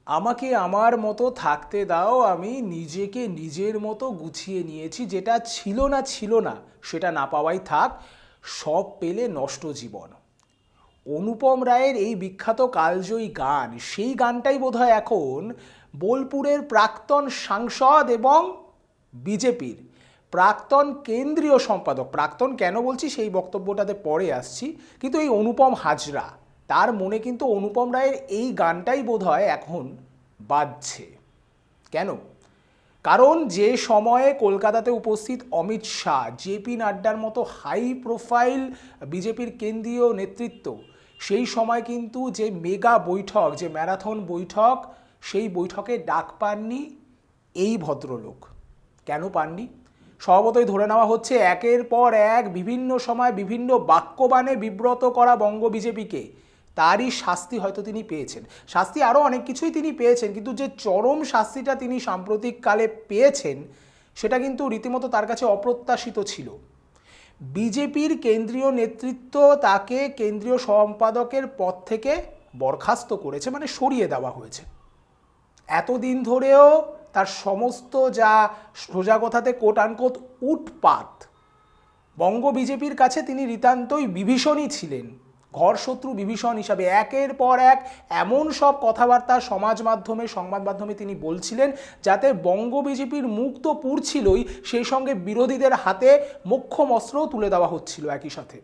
আমাকে আমার মতো থাকতে দাও, আমি নিজেকে নিজের মতো গুছিয়ে নিয়েছি, যেটা ছিল না সেটা না পাওয়াই থাক, সব পেলে নষ্ট জীবন। অনুপম রায়ের এই বিখ্যাত কালজয়ী গান, সেই গানটাই বোধহয় এখন বোলপুরের প্রাক্তন সাংসদ এবং বিজেপির প্রাক্তন কেন্দ্রীয় সম্পাদক, প্রাক্তন কেন বলছি সেই বক্তব্যটাতে পরে আসছি, কিন্তু এই অনুপম হাজরা, তার মনে কিন্তু অনুপম রায়ের এই গানটাই বোধহয় এখন বাজছে। কেন? কারণ যে সময়ে কলকাতাতে উপস্থিত অমিত শাহ, জেপি নাড্ডার মতো হাই প্রোফাইল বিজেপির কেন্দ্রীয় নেতৃত্ব, সেই সময় কিন্তু যে মেগা বৈঠক, যে ম্যারাথন বৈঠক, সেই বৈঠকে ডাক পাননি এই ভদ্রলোক। কেন পাননি? স্বভাবতই ধরে নেওয়া হচ্ছে একের পর এক বিভিন্ন সময় বিভিন্ন বাক্যবাণে বিব্রত করা বঙ্গ বিজেপিকে, তারই শাস্তি হয়তো তিনি পেয়েছেন। শাস্তি আরও অনেক কিছুই তিনি পেয়েছেন, কিন্তু যে চরম শাস্তিটা তিনি সাম্প্রতিককালে পেয়েছেন সেটা কিন্তু রীতিমতো তার কাছে অপ্রত্যাশিত ছিল। বিজেপির কেন্দ্রীয় নেতৃত্ব তাকে কেন্দ্রীয় সম্পাদকের পদ থেকে বরখাস্ত করেছে, মানে সরিয়ে দেওয়া হয়েছে। এতদিন ধরেও তার সমস্ত যা সোজা কথাতে কোট আনকোট উটপাত, বঙ্গ বিজেপির কাছে তিনি নিতান্তই বিভীষণই ছিলেন, ঘরশত্রু বিভীষণ হিসাবে একের পর এক এমন সব কথাবার্তা সমাজ মাধ্যমে, সংবাদ মাধ্যমে তিনি বলছিলেন, যাতে বঙ্গ বিজেপির মুখ তো পুড়ছিলই, সেই সঙ্গে বিরোধীদের হাতে মোক্ষম অস্ত্রও তুলে দেওয়া হচ্ছিল একই সাথে।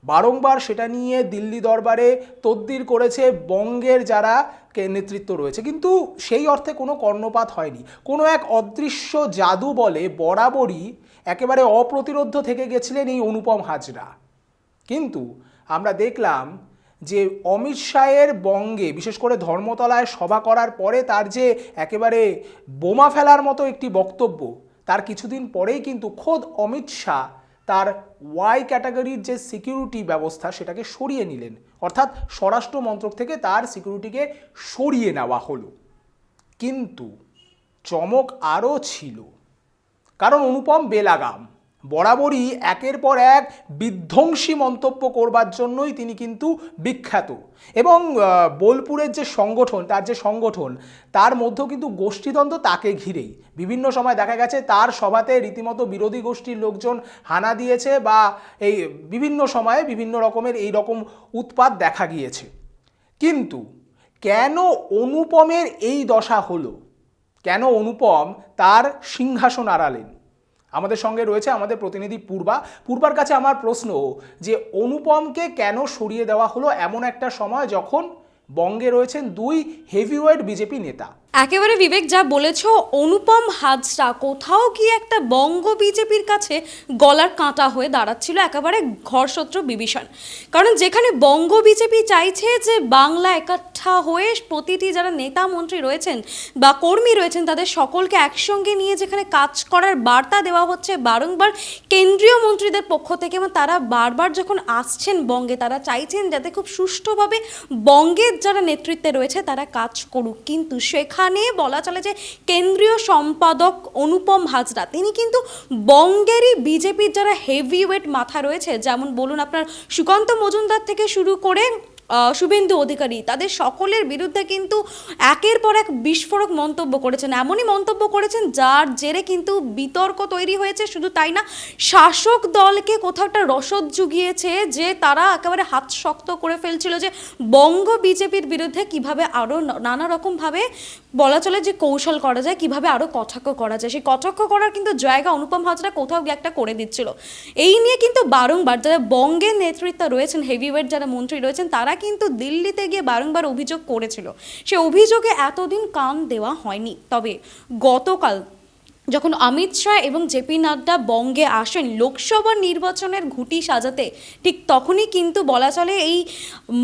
বারংবার সেটা নিয়ে দিল্লি দরবারে তদবির করেছে বঙ্গের যারা নেতৃত্ব রয়েছে, কিন্তু সেই অর্থে কোনো কর্ণপাত হয়নি। কোনো এক অদৃশ্য জাদু বলে বরাবরই একেবারে অপ্রতিরোধ্য থেকে গেছিলেন এই অনুপম হাজরা। কিন্তু আমরা দেখলাম যে অমিত শাহের বঙ্গে, বিশেষ করে ধর্মতলায় সভা করার পরে তার যে একেবারে বোমা ফেলার মতো একটি বক্তব্য, তার কিছুদিন পরেই কিন্তু খোদ অমিত শাহ তার ওয়াই ক্যাটাগরির যে সিকিউরিটি ব্যবস্থা সেটাকে সরিয়ে নিলেন, অর্থাৎ স্বরাষ্ট্র মন্ত্রক থেকে তার সিকিউরিটিকে সরিয়ে নেওয়া হলো। কিন্তু চমক আরও ছিল, কারণ অনুপম বেলাগাম বরাবরই একের পর এক বিধ্বংসী মন্তব্য করবার জন্যই তিনি কিন্তু বিখ্যাত। এবং বোলপুরের যে সংগঠন, তার মধ্যেও কিন্তু গোষ্ঠীদ্বন্দ্ব তাকে ঘিরেই। বিভিন্ন সময় দেখা গেছে তার সভাতে রীতিমতো বিরোধী গোষ্ঠীর লোকজন হানা দিয়েছে, বা এই বিভিন্ন সময়ে বিভিন্ন রকমের এই রকম উৎপাত দেখা গিয়েছে। কিন্তু কেন অনুপমের এই দশা হলো? কেন অনুপম তার সিংহাসন আড়ালেন? আমাদের সঙ্গে রয়েছে আমাদের প্রতিনিধি পূর্বার কাছে আমার প্রশ্ন, যে অনুপমকে কেন সরিয়ে দেওয়া হলো এমন একটা সময় যখন বঙ্গে রয়েছেন দুই হেভিওয়েট বিজেপি নেতা? একেবারে বিবেক যা বলেছ, অনুপম হাজরা কোথাও গিয়ে একটা বঙ্গ বিজেপির কাছে গলার কাঁটা হয়ে দাঁড়াচ্ছিল, একেবারে ঘরশত্রু বিভীষণ। কারণ যেখানে বঙ্গ বিজেপি চাইছে যে বাংলা একাঠা হয়ে প্রতিটি যারা নেতা মন্ত্রী রয়েছেন বা কর্মী রয়েছেন তাদের সকলকে একসঙ্গে নিয়ে যেখানে কাজ করার বার্তা দেওয়া হচ্ছে বারংবার কেন্দ্রীয় মন্ত্রীদের পক্ষ থেকে, এবং তারা বারবার যখন আসছেন বঙ্গে, তারা চাইছেন যাতে খুব সুষ্ঠুভাবে বঙ্গের যারা নেতৃত্বে রয়েছে তারা কাজ করুক। কিন্তু সেখানে বলা চলে যে কেন্দ্রীয় সম্পাদক অনুপম হাজরা তিনি কিন্তু বঙ্গেরই বিজেপির যারা হেভিওয়েট মাথা রয়েছে, যেমন বলুন আপনার সুকান্ত মজুমদার থেকে শুরু করে শুভেন্দু অধিকারী, তাদের সকলের বিরুদ্ধে কিন্তু একের পর এক বিস্ফোরক মন্তব্য করেছেন। এমনই মন্তব্য করেছেন যার জেরে কিন্তু বিতর্ক তৈরি হয়েছে। শুধু তাই না, শাসক দলকে কোথাও একটা রসদ জুগিয়েছে যে তারা একেবারে হাত শক্ত করে ফেলছিল যে বঙ্গ বিজেপির বিরুদ্ধে কিভাবে আরও নানা রকমভাবে বলা চলে যে কৌশল করা যায়, কিভাবে আরও কটাক্ষ করা যায়। সেই কটাক্ষ করার কিন্তু জায়গা অনুপম হাজরা কোথাও গিয়ে একটা করে দিচ্ছিল। এই নিয়ে কিন্তু বারংবার যারা বঙ্গের নেতৃত্ব রয়েছেন, হেভিওয়েট যারা মন্ত্রী রয়েছেন, তারা কিন্তু দিল্লিতে গিয়ে বারংবার অভিযোগ করেছিল। সে অভিযোগে এতদিন কান দেওয়া হয়নি। তবে গতকাল যখন অমিত শাহ এবং জেপি নাড্ডা বঙ্গে আসেন লোকসভা নির্বাচনের ঘুঁটি সাজাতে, ঠিক তখনই কিন্তু বলা চলে এই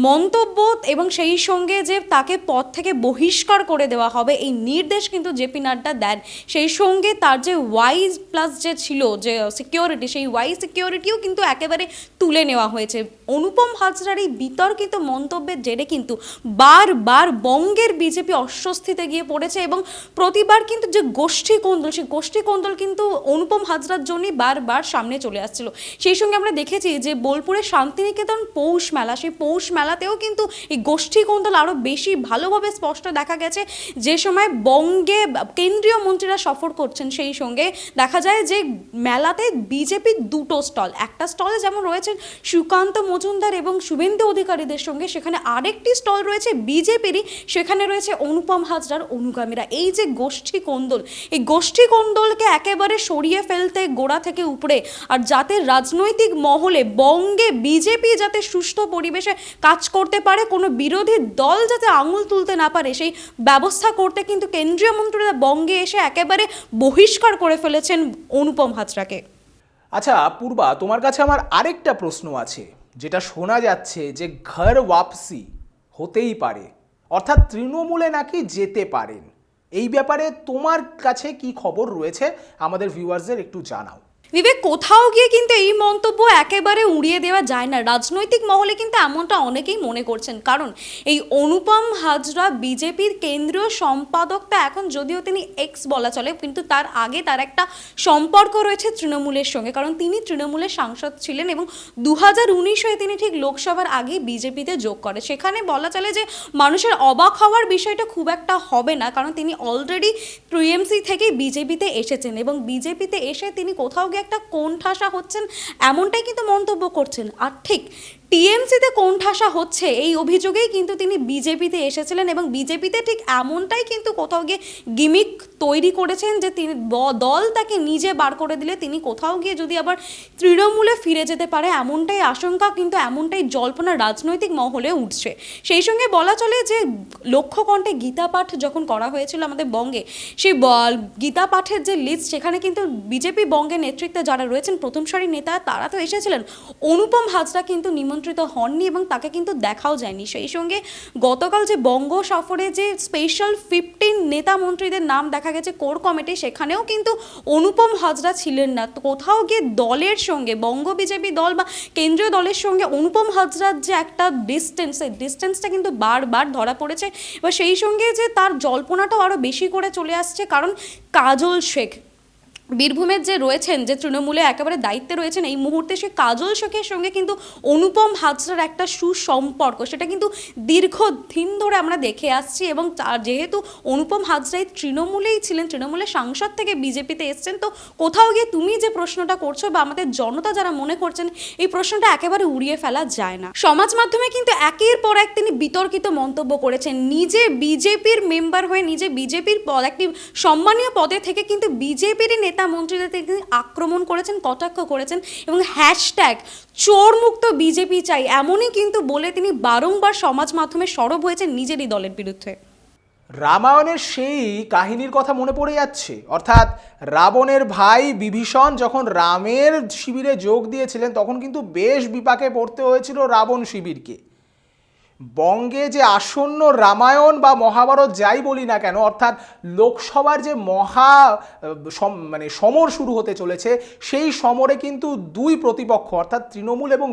মন্তব্য এবং সেই সঙ্গে যে তাকে পদ থেকে বহিষ্কার করে দেওয়া হবে এই নির্দেশ কিন্তু জেপি নাড্ডা দেন। সেই সঙ্গে তার যে ওয়াই প্লাস যে ছিল যে সিকিউরিটি, সেই ওয়াই সিকিউরিটিও কিন্তু একেবারে তুলে নেওয়া হয়েছে। অনুপম হাজরার এই বিতর্কিত মন্তব্যের জেরে কিন্তু বারবার বঙ্গের বিজেপি অস্বস্তিতে গিয়ে পড়েছে, এবং প্রতিবার কিন্তু যে গোষ্ঠী কোন্দল, সেই গোষ্ঠী কোন্দল কিন্তু অনুপম হাজরার জন্যই বারবার সামনে চলে আসছিল। সেই সঙ্গে আমরা দেখেছি যে বোলপুরের শান্তিনিকেতন পৌষ মেলা, সেই পৌষ মেলাতেও কিন্তু এই গোষ্ঠী কোন্দল আরও বেশি ভালোভাবে স্পষ্ট দেখা গেছে। যে সময় বঙ্গে কেন্দ্রীয় মন্ত্রীরা সফর করছেন, সেই সঙ্গে দেখা যায় যে মেলাতে বিজেপির দুটো স্টল, একটা স্টলে যেমন রয়েছেন সুকান্ত মজুমদার এবং শুভেন্দু অধিকারীদের সঙ্গে, সেখানে আরেকটি স্টল রয়েছে বিজেপিরই, সেখানে রয়েছে অনুপম হাজরার অনুগামীরা। এই যে গোষ্ঠী কোন্দল, এই গোষ্ঠী কোন্দলকে একেবারে সরিয়ে ফেলতে গোড়া থেকে উপরে, আর যাতে রাজনৈতিক মহলে বঙ্গে বিজেপি যাতে সুষ্ঠু পরিবেশে কাজ করতে পারে, কোনো বিরোধী দল যাতে আঙুল তুলতে না পারে, সেই ব্যবস্থা করতে কিন্তু কেন্দ্রীয় মন্ত্রীরা বঙ্গে এসে একেবারে বহিষ্কার করে ফেলেছেন অনুপম হাজরাকে। আচ্ছা পূর্বা, তোমার কাছে আমার আরেকটা প্রশ্ন আছে, যেটা শোনা যাচ্ছে যে ঘর ওয়াপসি হতেই পারে, অর্থাৎ তৃণমূলে নাকি যেতে পারেন। এই ব্যাপারে তোমার কাছে কি খবর রয়েছে আমাদের ভিউয়ার্সদের একটু জানাও। বিবেক, কোথাও গিয়ে কিন্তু এই মন্তব্য একেবারে উড়িয়ে দেওয়া যায় না। রাজনৈতিক মহলে কিন্তু এমনটা অনেকেই মনে করছেন, কারণ এই অনুপম হাজরা বিজেপির কেন্দ্রীয় সম্পাদক, তা এখন যদিও তিনি এক্স বলা চলে, কিন্তু তার আগে তার একটা সম্পর্ক রয়েছে তৃণমূলের সঙ্গে, কারণ তিনি তৃণমূলের সাংসদ ছিলেন এবং 2019 তিনি ঠিক লোকসভার আগে বিজেপিতে যোগ করে। সেখানে বলা চলে যে মানুষের অবাক হওয়ার বিষয়টা খুব একটা হবে না, কারণ তিনি অলরেডি টিএমসি থেকে বিজেপিতে এসেছেন এবং বিজেপিতে এসে তিনি কোথাও একটা কোণঠাসা হচ্ছেন, এমনটাই কিন্তু মন্তব্য করছেন। আর ঠিক টিএমসিতে কোণঠাসা হচ্ছে এই অভিযোগেই কিন্তু তিনি বিজেপিতে এসেছিলেন এবং বিজেপিতে ঠিক এমনটাই কিন্তু কোথাও গিয়ে গিমিক তৈরি করেছেন যে তিনি দল তাকে নিজে বার করে দিলে তিনি কোথাও গিয়ে যদি আবার তৃণমূলে ফিরে যেতে পারে, এমনটাই আশঙ্কা, কিন্তু এমনটাই জল্পনা রাজনৈতিক মহলে উঠছে। সেই সঙ্গে বলা চলে যে লক্ষ্যকণ্ঠে গীতা পাঠ যখন করা হয়েছিল আমাদের বঙ্গে, সেই গীতা পাঠের যে লিস্ট, সেখানে কিন্তু বিজেপি বঙ্গের নেতৃত্বে যারা রয়েছেন প্রথম সারির নেতা, তারা তো এসেছিলেন। অনুপম হাজরা কিন্তু নিমন্ত্রিত হননি এবং তাকে কিন্তু দেখাও যায়নি। সেই সঙ্গে গতকাল যে বঙ্গ সফরে যে স্পেশাল 15 নেতা মন্ত্রীদের নাম দেখা গেছে কোর কমিটি, সেখানেও কিন্তু অনুপম হাজরা ছিলেন না। তো কোথাও গিয়ে দলের সঙ্গে, বঙ্গ বিজেপি দল বা কেন্দ্রীয় দলের সঙ্গে অনুপম হাজরার যে একটা ডিস্টেন্স, সেই ডিস্টেন্সটা কিন্তু বারবার ধরা পড়েছে। এবার সেই সঙ্গে যে তার জল্পনাটাও আরও বেশি করে চলে আসছে, কারণ কাজল শেখ বীরভূমের যে রয়েছেন, যে তৃণমূলে একেবারে দায়িত্বে রয়েছেন এই মুহূর্তে, সে কাজল শেখের সঙ্গে কিন্তু অনুপম হাজরার একটা সুসম্পর্ক, সেটা কিন্তু দীর্ঘদিন ধরে আমরা দেখে আসছি। এবং যেহেতু অনুপম হাজরাই তৃণমূলেই ছিলেন, তৃণমূলের সাংসদ থেকে বিজেপিতে এসছেন, তো কোথাও গিয়ে তুমি যে প্রশ্নটা করছো বা আমাদের জনতা যারা মনে করছেন, এই প্রশ্নটা একেবারে উড়িয়ে ফেলা যায় না। সমাজ মাধ্যমে কিন্তু একের পর এক তিনি বিতর্কিত মন্তব্য করেছেন। নিজে বিজেপির মেম্বার হয়ে, নিজে বিজেপির পদ, একটি সম্মানীয় পদে থেকে কিন্তু বিজেপির নেতা মন্ত্রীদের তিনি আক্রমণ করেছেন, কটাক্ষ করেছেন এবং হ্যাশট্যাগ চোরমুক্ত বিজেপি চাই এমনই কিন্তু বলে তিনি বারংবার সমাজ মাধ্যমে সরব হয়েছেন নিজেরই দলের বিরুদ্ধে। রামায়ণের সেই কাহিনীর কথা মনে পড়ে যাচ্ছে, অর্থাৎ রাবণের ভাই বিভীষণ যখন রামের শিবিরে যোগ দিয়েছিলেন, তখন কিন্তু বেশ বিপাকে পড়তে হয়েছিল রাবণ শিবিরকে। বঙ্গে যে আসন্ন রামায়ণ বা মহাভারত যাই বলি না কেন, অর্থাৎ লোকসভার যে সমর শুরু হতে চলেছে, সেই সমরে কিন্তু দুই প্রতিপক্ষ, অর্থাৎ তৃণমূল এবং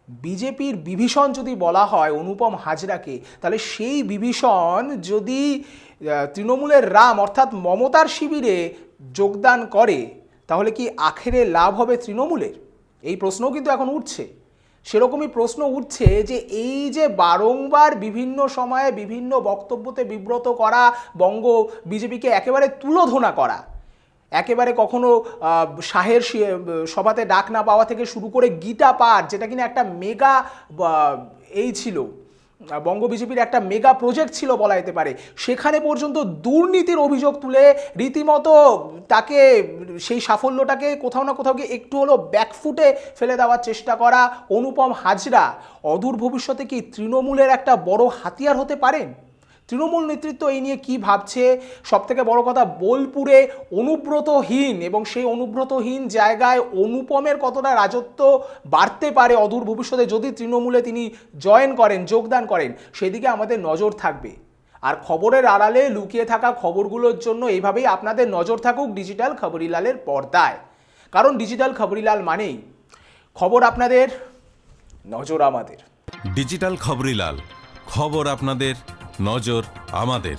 বিজেপির বিভীষণ যদি বলা হয় অনুপম হাজরাকে, তাহলে সেই বিভীষণ যদি তৃণমূলের রাম অর্থাৎ মমতার শিবিরে যোগদান করে, তাহলে কি আখেরে লাভ হবে তৃণমূলের? এই প্রশ্নও কিন্তু এখন উঠছে। সেরকমই প্রশ্ন উঠছে যে এই যে বারংবার বিভিন্ন সময়ে বিভিন্ন বক্তব্যতে বিব্রত করা, বঙ্গ বিজেপিকে একেবারে তুলোধনা করা, একেবারে কখনো শাহের সভাতে ডাক না পাওয়া থেকে শুরু করে গীতা পাঠ, যেটা কিনা একটা মেগা এই ছিল, বঙ্গ বিজেপির একটা মেগা প্রজেক্ট ছিল বলা যেতে পারে, সেখানে পর্যন্ত দুর্নীতির অভিযোগ তুলে রীতিমতো তাকে, সেই সাফল্যটাকে কোথাও না কোথাও গিয়ে একটু হলো ব্যাকফুটে ফেলে দেওয়ার চেষ্টা করা অনুপম হাজরা অদূর ভবিষ্যতে কি তৃণমূলের একটা বড় হাতিয়ার হতে পারেন? তৃণমূল নেতৃত্ব এই নিয়ে কি ভাবছে? সবথেকে বড় কথা, বোলপুরে অনুব্রতহীন এবং সেই অনুব্রতহীন জায়গায় অনুপমের কতটা রাজত্ব বাড়তে পারে অদূর ভবিষ্যতে যদি তৃণমূলে তিনি জয়েন করেন, যোগদান করেন, সেদিকে আমাদের নজর থাকবে। আর খবরের আড়ালে লুকিয়ে থাকা খবরগুলোর জন্য এইভাবেই আপনাদের নজর থাকুক ডিজিটাল খবরিলালের পর্দায়, কারণ ডিজিটাল খবরিলাল মানেই খবর আপনাদের, নজর আমাদের। ডিজিটাল খবরিলাল, খবর আপনাদের, নজর আমাদের।